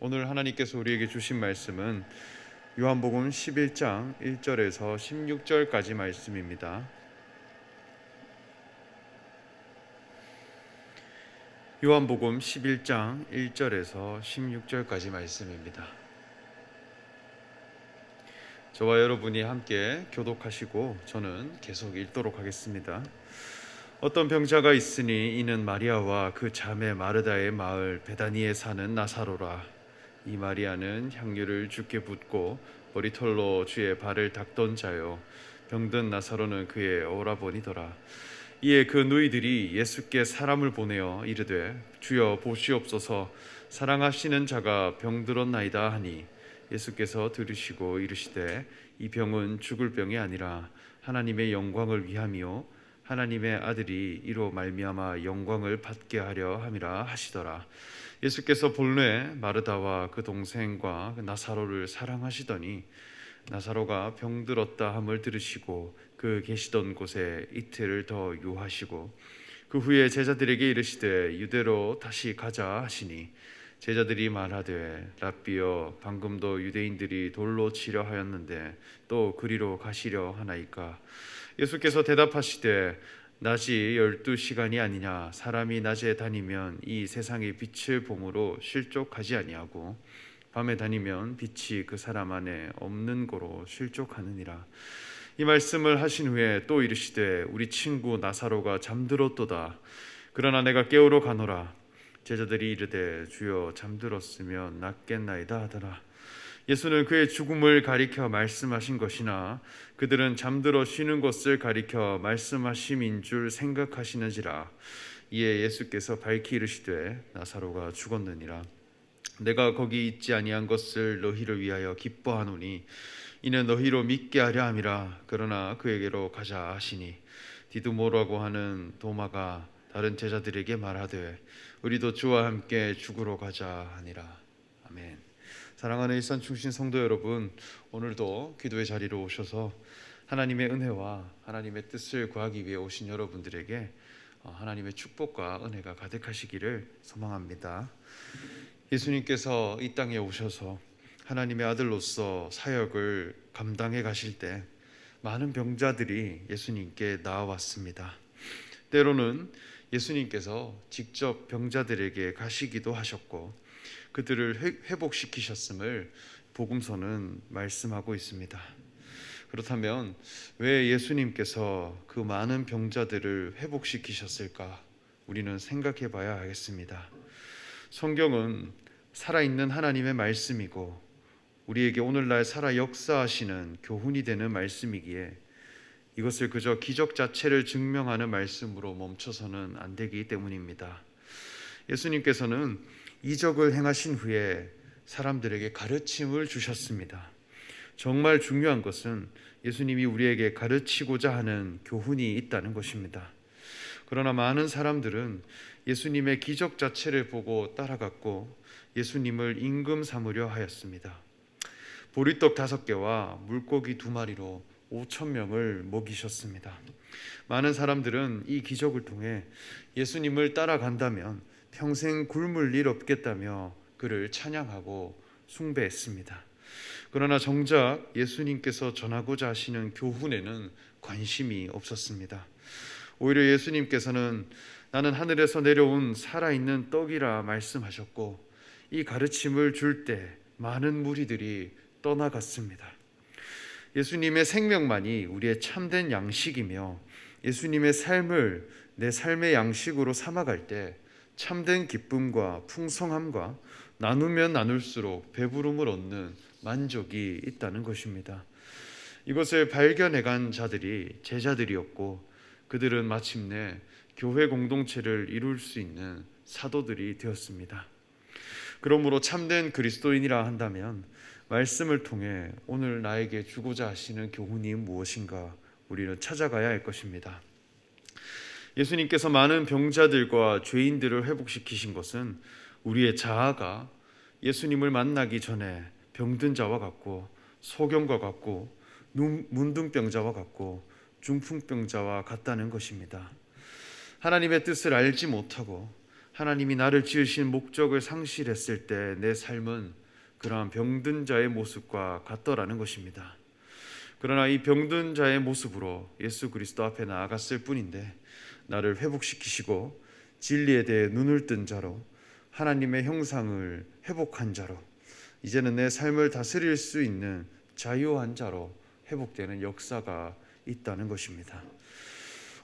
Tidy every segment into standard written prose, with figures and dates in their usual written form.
오늘 하나님께서 우리에게 주신 말씀은 요한복음 11장 1절에서 16절까지 말씀입니다. 요한복음 11장 1절에서 16절까지 말씀입니다. 저와 여러분이 함께 교독하시고 저는 계속 읽도록 하겠습니다. 어떤 병자가 있으니 이는 마리아와 그 자매 마르다의 마을 베다니에 사는 나사로라. 이 마리아는 향유를 주께 붓고 머리털로 주의 발을 닦던 자요, 병든 나사로는 그의 오라버니더라. 이에 그 누이들이 예수께 사람을 보내어 이르되 주여 보시옵소서, 사랑하시는 자가 병들었나이다 하니, 예수께서 들으시고 이르시되 이 병은 죽을 병이 아니라 하나님의 영광을 위함이요 하나님의 아들이 이로 말미암아 영광을 받게 하려 함이라 하시더라. 예수께서 본래 마르다와 그 동생과 나사로를 사랑하시더니 나사로가 병들었다 함을 들으시고 그 계시던 곳에 이틀을 더 유하시고 그 후에 제자들에게 이르시되 유대로 다시 가자 하시니, 제자들이 말하되 랍비여, 방금도 유대인들이 돌로 치려 하였는데 또 그리로 가시려 하나이까? 예수께서 대답하시되 낮이 12시간이 아니냐? 사람이 낮에 다니면 이 세상의 빛을 봄으로 실족하지 아니하고 밤에 다니면 빛이 그 사람 안에 없는 고로 실족하느니라. 이 말씀을 하신 후에 또 이르시되 우리 친구 나사로가 잠들었도다. 그러나 내가 깨우러 가노라. 제자들이 이르되 주여, 잠들었으면 낫겠나이다 하더라. 예수는 그의 죽음을 가리켜 말씀하신 것이나 그들은 잠들어 쉬는 것을 가리켜 말씀하심인 줄 생각하시는지라. 이에 예수께서 밝히 이르시되 나사로가 죽었느니라. 내가 거기 있지 아니한 것을 너희를 위하여 기뻐하노니 이는 너희로 믿게 하려 함이라. 그러나 그에게로 가자 하시니, 디두모라고 하는 도마가 다른 제자들에게 말하되 우리도 주와 함께 죽으러 가자 하니라. 아멘. 사랑하는 일산 충신 성도 여러분, 오늘도 기도의 자리로 오셔서 하나님의 은혜와 하나님의 뜻을 구하기 위해 오신 여러분들에게 하나님의 축복과 은혜가 가득하시기를 소망합니다. 예수님께서 이 땅에 오셔서 하나님의 아들로서 사역을 감당해 가실 때 많은 병자들이 예수님께 나아왔습니다. 때로는 예수님께서 직접 병자들에게 가시기도 하셨고 그들을 회복시키셨음을 복음서는 말씀하고 있습니다. 그렇다면 왜 예수님께서 그 많은 병자들을 회복시키셨을까? 우리는 생각해 봐야 하겠습니다. 성경은 살아있는 하나님의 말씀이고 우리에게 오늘날 살아 역사하시는 교훈이 되는 말씀이기에 이것을 그저 기적 자체를 증명하는 말씀으로 멈춰서는 안 되기 때문입니다. 예수님께서는 이적을 행하신 후에 사람들에게 가르침을 주셨습니다. 정말 중요한 것은 예수님이 우리에게 가르치고자 하는 교훈이 있다는 것입니다. 그러나 많은 사람들은 예수님의 기적 자체를 보고 따라갔고 예수님을 임금 삼으려 하였습니다. 보리떡 5개와 물고기 2마리로 5,000명을 먹이셨습니다. 많은 사람들은 이 기적을 통해 예수님을 따라간다면 평생 굶을 일 없겠다며 그를 찬양하고 숭배했습니다. 그러나 정작 예수님께서 전하고자 하시는 교훈에는 관심이 없었습니다. 오히려 예수님께서는 나는 하늘에서 내려온 살아있는 떡이라 말씀하셨고 이 가르침을 줄 때 많은 무리들이 떠나갔습니다. 예수님의 생명만이 우리의 참된 양식이며 예수님의 삶을 내 삶의 양식으로 삼아갈 때 참된 기쁨과 풍성함과 나누면 나눌수록 배부름을 얻는 만족이 있다는 것입니다. 이것을 발견해간 자들이 제자들이었고 그들은 마침내 교회 공동체를 이룰 수 있는 사도들이 되었습니다. 그러므로 참된 그리스도인이라 한다면 말씀을 통해 오늘 나에게 주고자 하시는 교훈이 무엇인가 우리는 찾아가야 할 것입니다. 예수님께서 많은 병자들과 죄인들을 회복시키신 것은 우리의 자아가 예수님을 만나기 전에 병든 자와 같고 소경과 같고 문둥병자와 같고 중풍병자와 같다는 것입니다. 하나님의 뜻을 알지 못하고 하나님이 나를 지으신 목적을 상실했을 때 내 삶은 그러한 병든 자의 모습과 같더라는 것입니다. 그러나 이 병든 자의 모습으로 예수 그리스도 앞에 나아갔을 뿐인데 나를 회복시키시고 진리에 대해 눈을 뜬 자로 하나님의 형상을 회복한 자로 이제는 내 삶을 다스릴 수 있는 자유한 자로 회복되는 역사가 있다는 것입니다.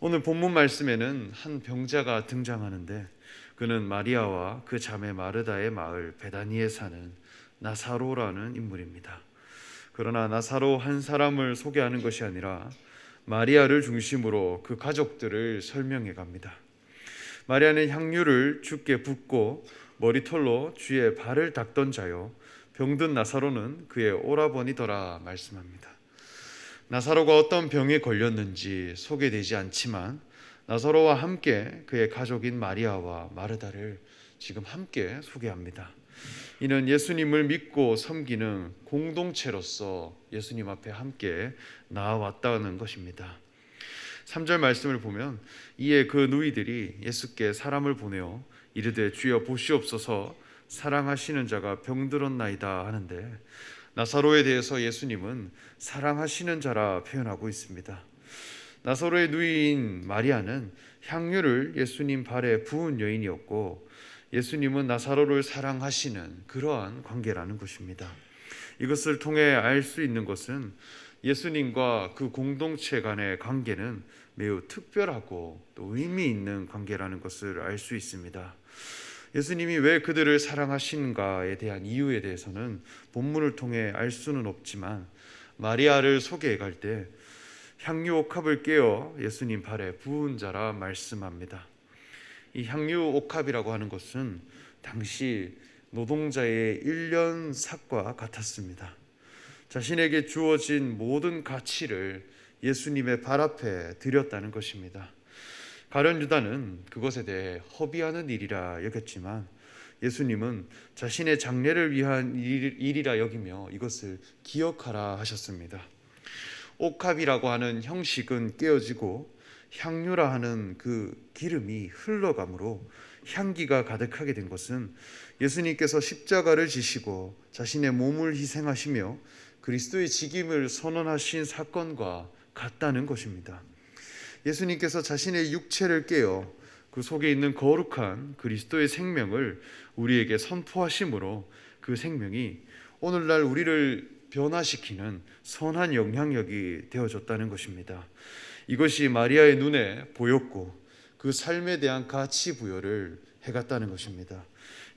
오늘 본문 말씀에는 한 병자가 등장하는데 그는 마리아와 그 자매 마르다의 마을 베다니에 사는 나사로라는 인물입니다. 그러나 나사로 한 사람을 소개하는 것이 아니라 마리아를 중심으로 그 가족들을 설명해 갑니다. 마리아는 향유를 주께 붓고 머리털로 주의 발을 닦던 자요 병든 나사로는 그의 오라버니더라 말씀합니다. 나사로가 어떤 병에 걸렸는지 소개되지 않지만 나사로와 함께 그의 가족인 마리아와 마르다를 지금 함께 소개합니다. 이는 예수님을 믿고 섬기는 공동체로서 예수님 앞에 함께 나아왔다는 것입니다. 3절 말씀을 보면 이에 그 누이들이 예수께 사람을 보내어 이르되 주여 보시옵소서 사랑하시는 자가 병들었나이다 하는데 나사로에 대해서 예수님은 사랑하시는 자라 표현하고 있습니다. 나사로의 누이인 마리아는 향유를 예수님 발에 부은 여인이었고 예수님은 나사로를 사랑하시는 그러한 관계라는 것입니다. 이것을 통해 알 수 있는 것은 예수님과 그 공동체 간의 관계는 매우 특별하고 또 의미 있는 관계라는 것을 알 수 있습니다. 예수님이 왜 그들을 사랑하시는가에 대한 이유에 대해서는 본문을 통해 알 수는 없지만 마리아를 소개해 갈 때 향유 옥합을 깨어 예수님 발에 부은 자라 말씀합니다. 이 향유 옥합이라고 하는 것은 당시 노동자의 1년 삭과 같았습니다. 자신에게 주어진 모든 가치를 예수님의 발 앞에 드렸다는 것입니다. 가룟 유다는 그것에 대해 허비하는 일이라 여겼지만 예수님은 자신의 장례를 위한 일이라 여기며 이것을 기억하라 하셨습니다. 옥합이라고 하는 형식은 깨어지고 향유라 하는 그 기름이 흘러가므로 향기가 가득하게 된 것은 예수님께서 십자가를 지시고 자신의 몸을 희생하시며 그리스도의 직임을 선언하신 사건과 같다는 것입니다. 예수님께서 자신의 육체를 깨어 그 속에 있는 거룩한 그리스도의 생명을 우리에게 선포하심으로 그 생명이 오늘날 우리를 변화시키는 선한 영향력이 되어졌다는 것입니다. 이것이 마리아의 눈에 보였고 그 삶에 대한 가치 부여를 해갔다는 것입니다.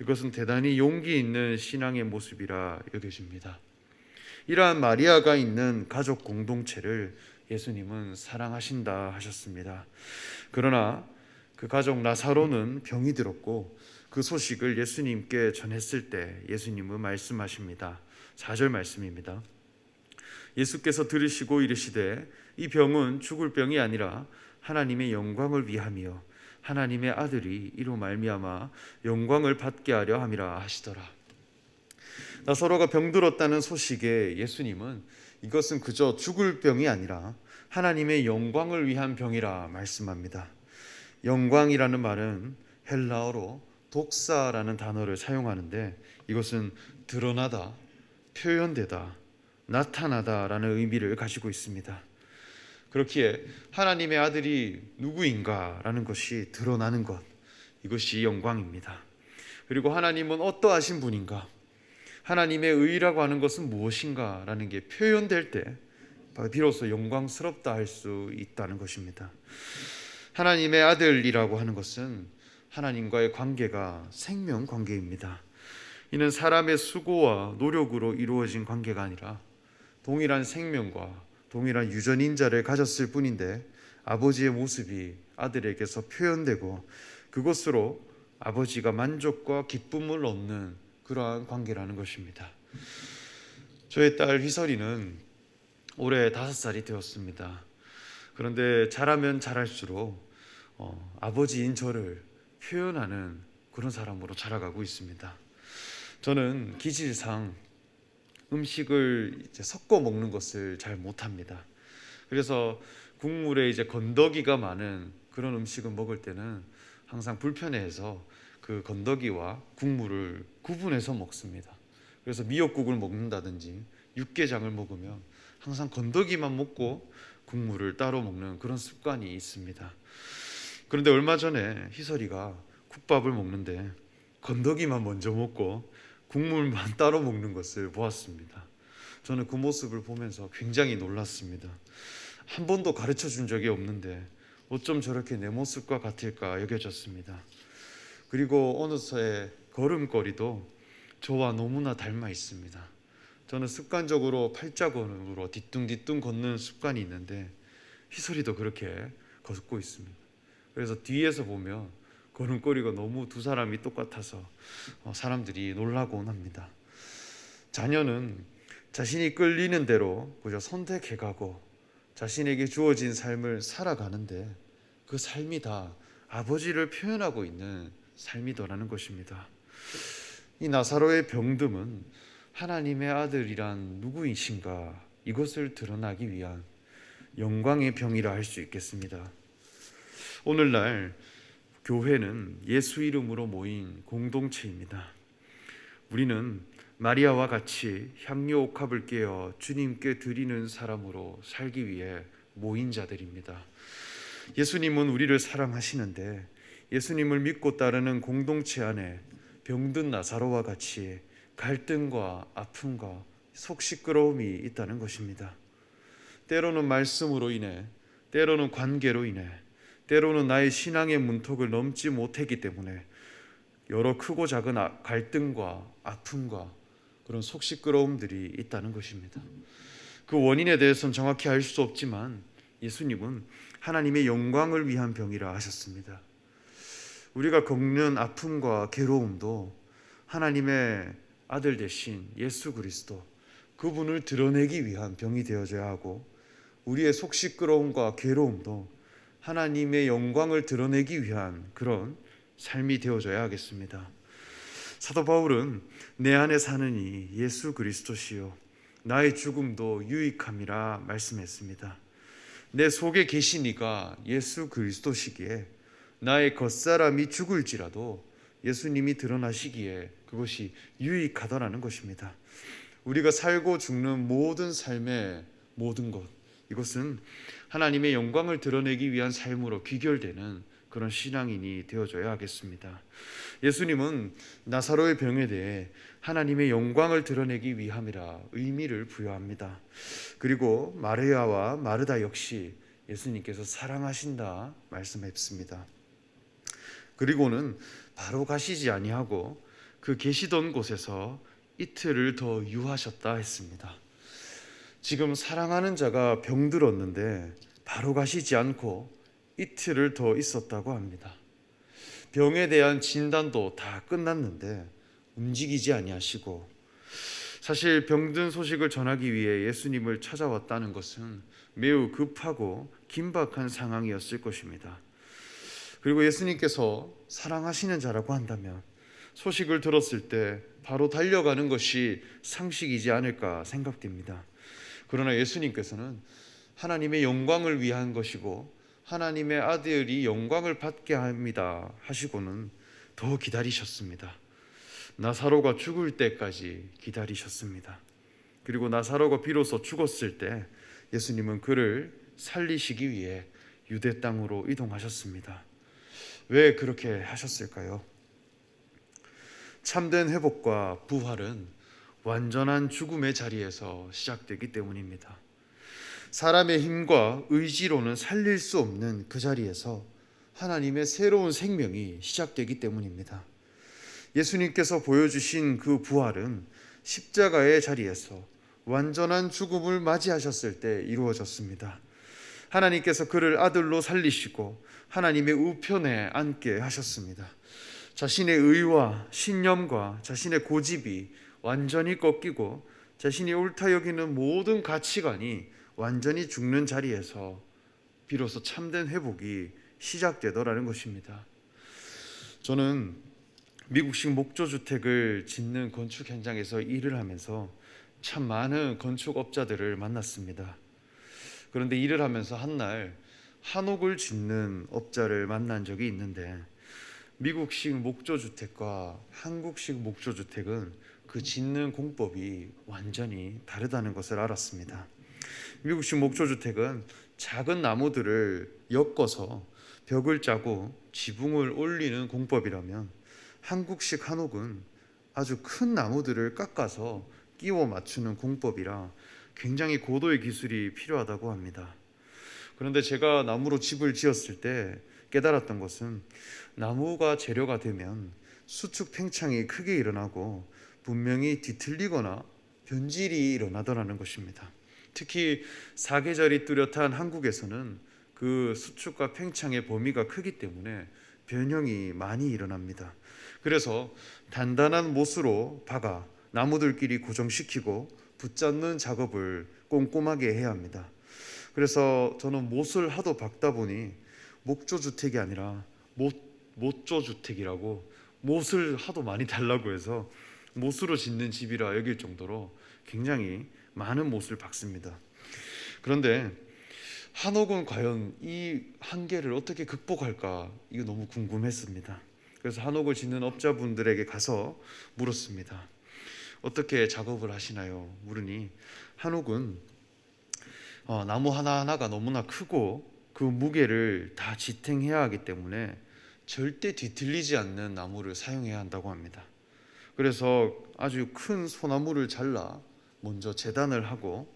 이것은 대단히 용기 있는 신앙의 모습이라 여겨집니다. 이러한 마리아가 있는 가족 공동체를 예수님은 사랑하신다 하셨습니다. 그러나 그 가족 나사로는 병이 들었고 그 소식을 예수님께 전했을 때 예수님은 말씀하십니다. 4절 말씀입니다. 예수께서 들으시고 이르시되 이 병은 죽을 병이 아니라 하나님의 영광을 위함이요 하나님의 아들이 이로 말미암아 영광을 받게 하려 함이라 하시더라. 나사로가 병들었다는 소식에 예수님은 이것은 그저 죽을 병이 아니라 하나님의 영광을 위한 병이라 말씀합니다. 영광이라는 말은 헬라어로 독사라는 단어를 사용하는데 이것은 드러나다, 표현되다, 나타나다라는 의미를 가지고 있습니다. 그렇기에 하나님의 아들이 누구인가라는 것이 드러나는 것, 이것이 영광입니다. 그리고 하나님은 어떠하신 분인가, 하나님의 의라고 하는 것은 무엇인가라는 게 표현될 때 비로소 영광스럽다 할 수 있다는 것입니다. 하나님의 아들이라고 하는 것은 하나님과의 관계가 생명 관계입니다. 이는 사람의 수고와 노력으로 이루어진 관계가 아니라 동일한 생명과 동일한 유전인자를 가졌을 뿐인데 아버지의 모습이 아들에게서 표현되고 그것으로 아버지가 만족과 기쁨을 얻는 그러한 관계라는 것입니다. 저의 딸 휘설이는 올해 5살이 되었습니다. 그런데 자라면 자랄수록 아버지인 저를 표현하는 그런 사람으로 자라가고 있습니다. 저는 기질상 음식을 섞어 먹는 것을 잘 못합니다. 그래서 국물에 건더기가 많은 그런 음식을 먹을 때는 항상 불편해해서 그 건더기와 국물을 구분해서 먹습니다. 그래서 미역국을 먹는다든지 육개장을 먹으면 항상 건더기만 먹고 국물을 따로 먹는 그런 습관이 있습니다. 그런데 얼마 전에 희설이가 국밥을 먹는데 건더기만 먼저 먹고 국물만 따로 먹는 것을 보았습니다. 저는 그 모습을 보면서 굉장히 놀랐습니다. 한 번도 가르쳐 준 적이 없는데 어쩜 저렇게 내 모습과 같을까 여겨졌습니다. 그리고 어느새 걸음걸이도 저와 너무나 닮아 있습니다. 저는 습관적으로 팔자걸음으로 뒤뚱뒤뚱 걷는 습관이 있는데 희설이도 그렇게 걷고 있습니다. 그래서 뒤에서 보면 걸음걸이가 너무 두 사람이 똑같아서 사람들이 놀라곤 합니다. 자녀는 자신이 끌리는 대로 그저 선택해가고 자신에게 주어진 삶을 살아가는데 그 삶이 다 아버지를 표현하고 있는 삶이더라는 것입니다. 이 나사로의 병듦은 하나님의 아들이란 누구이신가 이것을 드러나기 위한 영광의 병이라 할 수 있겠습니다. 오늘날 교회는 예수 이름으로 모인 공동체입니다. 우리는 마리아와 같이 향료 옥합을 깨어 주님께 드리는 사람으로 살기 위해 모인 자들입니다. 예수님은 우리를 사랑하시는데 예수님을 믿고 따르는 공동체 안에 병든 나사로와 같이 갈등과 아픔과 속 시끄러움이 있다는 것입니다. 때로는 말씀으로 인해, 때로는 관계로 인해, 때로는 나의 신앙의 문턱을 넘지 못했기 때문에 여러 크고 작은 갈등과 아픔과 그런 속 시끄러움들이 있다는 것입니다. 그 원인에 대해서는 정확히 알 수 없지만 예수님은 하나님의 영광을 위한 병이라 하셨습니다. 우리가 겪는 아픔과 괴로움도 하나님의 아들 되신 예수 그리스도 그분을 드러내기 위한 병이 되어져야 하고 우리의 속 시끄러움과 괴로움도 하나님의 영광을 드러내기 위한 그런 삶이 되어져야 하겠습니다. 사도 바울은 내 안에 사는 이 예수 그리스도시요 나의 죽음도 유익함이라 말씀했습니다. 내 속에 계신 이가 예수 그리스도시기에 나의 겉사람이 죽을지라도 예수님이 드러나시기에 그것이 유익하다라는 것입니다. 우리가 살고 죽는 모든 삶의 모든 것 이것은 하나님의 영광을 드러내기 위한 삶으로 귀결되는 그런 신앙인이 되어줘야 하겠습니다. 예수님은 나사로의 병에 대해 하나님의 영광을 드러내기 위함이라 의미를 부여합니다. 그리고 마리아와 마르다 역시 예수님께서 사랑하신다 말씀했습니다. 그리고는 바로 가시지 아니하고 그 계시던 곳에서 이틀을 더 유하셨다 했습니다. 지금 사랑하는 자가 병들었는데 바로 가시지 않고 이틀을 더 있었다고 합니다. 병에 대한 진단도 다 끝났는데 움직이지 아니하시고 사실 병든 소식을 전하기 위해 예수님을 찾아왔다는 것은 매우 급하고 긴박한 상황이었을 것입니다. 그리고 예수님께서 사랑하시는 자라고 한다면 소식을 들었을 때 바로 달려가는 것이 상식이지 않을까 생각됩니다. 그러나 예수님께서는 하나님의 영광을 위한 것이고 하나님의 아들이 영광을 받게 합니다 하시고는 더 기다리셨습니다. 나사로가 죽을 때까지 기다리셨습니다. 그리고 나사로가 비로소 죽었을 때 예수님은 그를 살리시기 위해 유대 땅으로 이동하셨습니다. 왜 그렇게 하셨을까요? 참된 회복과 부활은 완전한 죽음의 자리에서 시작되기 때문입니다. 사람의 힘과 의지로는 살릴 수 없는 그 자리에서 하나님의 새로운 생명이 시작되기 때문입니다. 예수님께서 보여주신 그 부활은 십자가의 자리에서 완전한 죽음을 맞이하셨을 때 이루어졌습니다. 하나님께서 그를 아들로 살리시고 하나님의 우편에 앉게 하셨습니다. 자신의 의와 신념과 자신의 고집이 완전히 꺾이고 자신이 옳다 여기는 모든 가치관이 완전히 죽는 자리에서 비로소 참된 회복이 시작되더라는 것입니다. 저는 미국식 목조주택을 짓는 건축 현장에서 일을 하면서 참 많은 건축업자들을 만났습니다. 그런데 일을 하면서 한날 한옥을 짓는 업자를 만난 적이 있는데 미국식 목조주택과 한국식 목조주택은 그 짓는 공법이 완전히 다르다는 것을 알았습니다. 미국식 목조주택은 작은 나무들을 엮어서 벽을 짜고 지붕을 올리는 공법이라면, 한국식 한옥은 아주 큰 나무들을 깎아서 끼워 맞추는 공법이라 굉장히 고도의 기술이 필요하다고 합니다. 그런데 제가 나무로 집을 지었을 때 깨달았던 것은, 나무가 재료가 되면 수축 팽창이 크게 일어나고 분명히 뒤틀리거나 변질이 일어나더라는 것입니다. 특히 사계절이 뚜렷한 한국에서는 그 수축과 팽창의 범위가 크기 때문에 변형이 많이 일어납니다. 그래서 단단한 못으로 박아 나무들끼리 고정시키고 붙잡는 작업을 꼼꼼하게 해야 합니다. 그래서 저는 못을 하도 박다 보니 목조주택이 아니라 못조주택이라고, 못을 하도 많이 달라고 해서 못으로 짓는 집이라 여길 정도로 굉장히 많은 못을 박습니다. 그런데 한옥은 과연 이 한계를 어떻게 극복할까, 이거 너무 궁금했습니다. 그래서 한옥을 짓는 업자분들에게 가서 물었습니다. 어떻게 작업을 하시나요? 물으니, 한옥은 나무 하나하나가 너무나 크고 그 무게를 다 지탱해야 하기 때문에 절대 뒤틀리지 않는 나무를 사용해야 한다고 합니다. 그래서 아주 큰 소나무를 잘라 먼저 재단을 하고,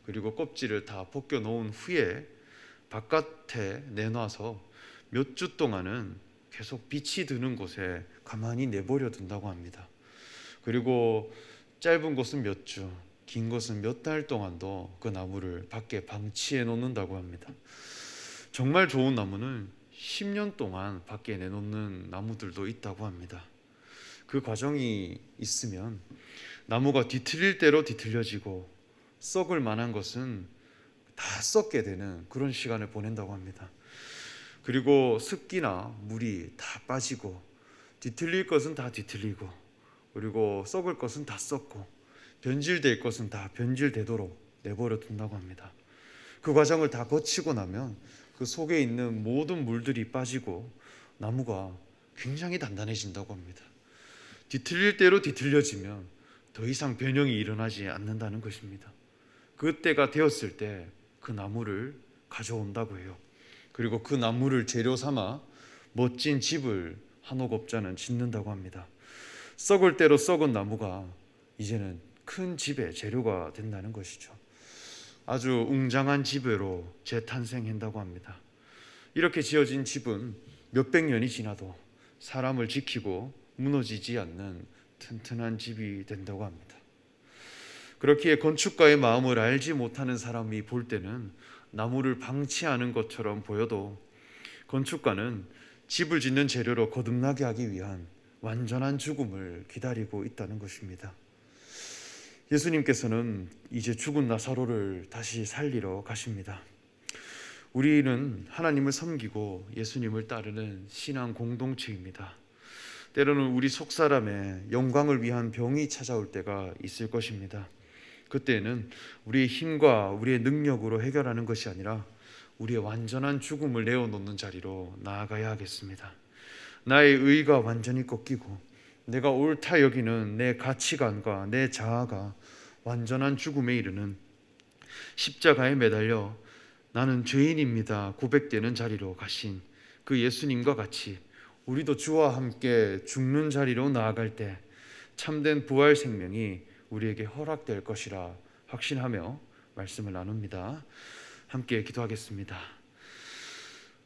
그리고 껍질을 다 벗겨 놓은 후에 바깥에 내놔서 몇 주 동안은 계속 빛이 드는 곳에 가만히 내버려 둔다고 합니다. 그리고 짧은 것은 몇 주, 긴 것은 몇 달 동안도 그 나무를 밖에 방치해 놓는다고 합니다. 정말 좋은 나무는 10년 동안 밖에 내놓는 나무들도 있다고 합니다. 그 과정이 있으면 나무가 뒤틀릴 대로 뒤틀려지고 썩을 만한 것은 다 썩게 되는 그런 시간을 보낸다고 합니다. 그리고 습기나 물이 다 빠지고 뒤틀릴 것은 다 뒤틀리고, 그리고 썩을 것은 다 썩고 변질될 것은 다 변질되도록 내버려 둔다고 합니다. 그 과정을 다 거치고 나면 그 속에 있는 모든 물들이 빠지고 나무가 굉장히 단단해진다고 합니다. 뒤틀릴 대로 뒤틀려지면 더 이상 변형이 일어나지 않는다는 것입니다. 그때가 되었을 때 그 나무를 가져온다고 해요. 그리고 그 나무를 재료 삼아 멋진 집을 한옥업자는 짓는다고 합니다. 썩을 대로 썩은 나무가 이제는 큰 집의 재료가 된다는 것이죠. 아주 웅장한 집으로 재탄생한다고 합니다. 이렇게 지어진 집은 몇백 년이 지나도 사람을 지키고 무너지지 않는 튼튼한 집이 된다고 합니다. 그렇기에 건축가의 마음을 알지 못하는 사람이 볼 때는 나무를 방치하는 것처럼 보여도, 건축가는 집을 짓는 재료로 거듭나게 하기 위한 완전한 죽음을 기다리고 있다는 것입니다. 예수님께서는 이제 죽은 나사로를 다시 살리러 가십니다. 우리는 하나님을 섬기고 예수님을 따르는 신앙 공동체입니다. 때로는 우리 속사람의 영광을 위한 병이 찾아올 때가 있을 것입니다. 그때는 우리의 힘과 우리의 능력으로 해결하는 것이 아니라 우리의 완전한 죽음을 내어놓는 자리로 나아가야 하겠습니다. 나의 의가 완전히 꺾이고 내가 옳다 여기는 내 가치관과 내 자아가 완전한 죽음에 이르는, 십자가에 매달려 나는 죄인입니다 고백되는 자리로 가신 그 예수님과 같이 우리도 주와 함께 죽는 자리로 나아갈 때 참된 부활 생명이 우리에게 허락될 것이라 확신하며 말씀을 나눕니다. 함께 기도하겠습니다.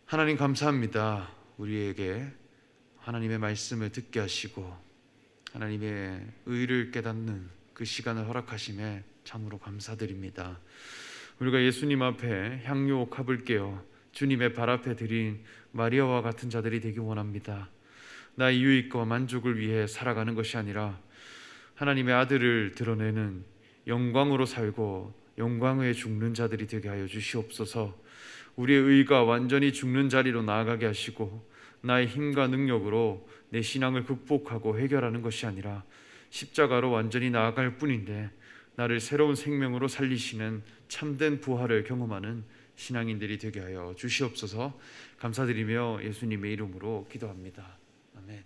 하나님 감사합니다. 우리에게 하나님의 말씀을 듣게 하시고 하나님의 의를 깨닫는 그 시간을 허락하심에 참으로 감사드립니다. 우리가 예수님 앞에 향유 옥합을 깨어 주님의 발 앞에 드린 마리아와 같은 자들이 되기 원합니다. 나의 유익과 만족을 위해 살아가는 것이 아니라 하나님의 아들을 드러내는 영광으로 살고 영광에 죽는 자들이 되게 하여 주시옵소서. 우리의 의가 완전히 죽는 자리로 나아가게 하시고 나의 힘과 능력으로 내 신앙을 극복하고 해결하는 것이 아니라 십자가로 완전히 나아갈 뿐인데 나를 새로운 생명으로 살리시는 참된 부활을 경험하는 신앙인들이 되게 하여 주시옵소서. 감사드리며 예수님의 이름으로 기도합니다. 아멘.